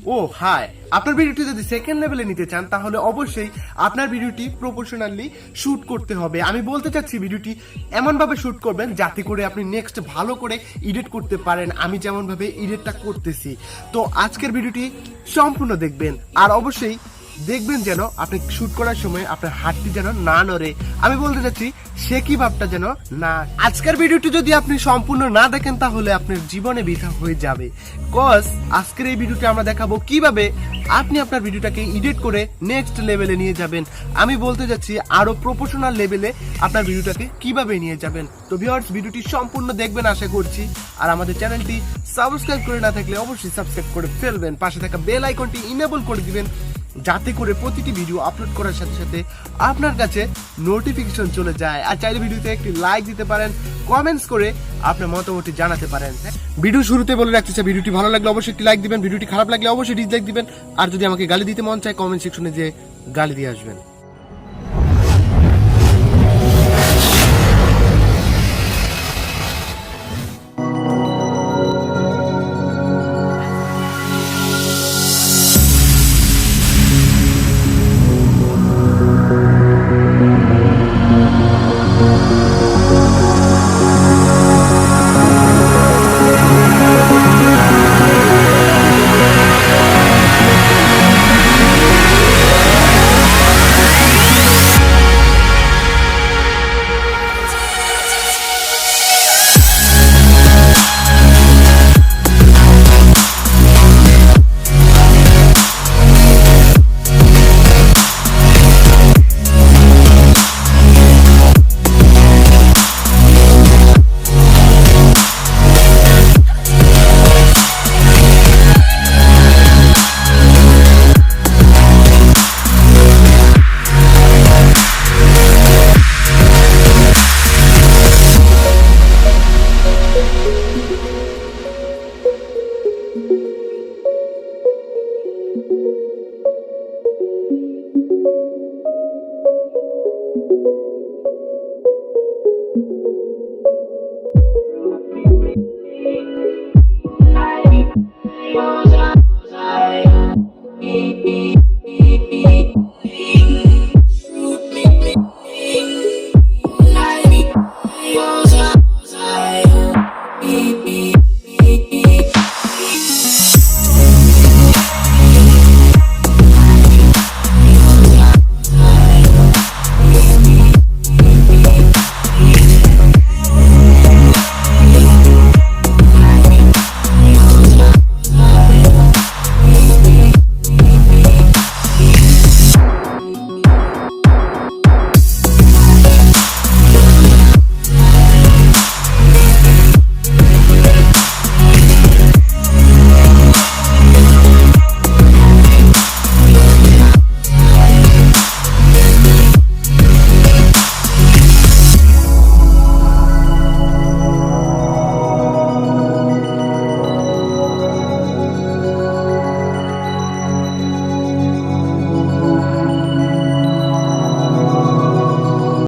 ও high, আপনার ভিডিওটি যদি সেকেন্ড লেভেলে নিতে চান তাহলে অবশ্যই আপনার ভিডিওটি প্রফেশনালি শুট করতে হবে। আমি বলতে চাচ্ছি ভিডিওটি এমনভাবে শুট করবেন যাতে করে আপনি নেক্সট ভালো করে এডিট করতে পারেন, আমি যেমনভাবে এডিটটা করতেছি। তো আজকের ভিডিওটি সম্পূর্ণ দেখবেন, আর অবশ্যই দেখবেন যেন আপনি শুট করার সময় আপনার হাতটি যেন না নড়ে। আমি বলতে চাচ্ছি সে কি ভাবটা যেন না। আজকের ভিডিওটি যদি আপনি সম্পূর্ণ না দেখেন তাহলে আপনার জীবনে বৃথা হয়ে যাবে। কজ আজকের এই ভিডিওতে আমরা দেখাবো কিভাবে আপনি আপনার ভিডিওটাকে এডিট করে নেক্সট লেভেলে নিয়ে যাবেন। আমি বলতে যাচ্ছি আরো প্রফেশনাল লেভেলে আপনার ভিডিওটাকে কিভাবে নিয়ে যাবেন। তো ভিউয়ার্স, ভিডিওটি সম্পূর্ণ দেখবেন আশা করছি। আর আমাদের চ্যানেলটি সাবস্ক্রাইব করে না থাকলে অবশ্যই সাবস্ক্রাইব করে ফেলবেন, পাশে থাকা বেল আইকনটি ইনেবল করে দিবেন যাতে করে প্রতিটি ভিডিও আপলোড করার সাথে সাথে আপনার কাছে নোটিফিকেশন চলে যায়। আর চাইলে ভিডিওতে একটি লাইক দিতে পারেন, কমেন্টস করে আপনার মতামতটি জানাতে পারেন। ভিডিও শুরুতে বলে রাখতে চাই, ভিডিওটি ভালো লাগলে অবশ্যই একটি লাইক দিবেন, ভিডিওটি খারাপ লাগলে অবশ্যই ডিসলাইক দিবেন। আর যদি আমাকে গালি দিতে মন চায় কমেন্ট সেকশনে যে গালি দিয়ে আসবেন। Yours.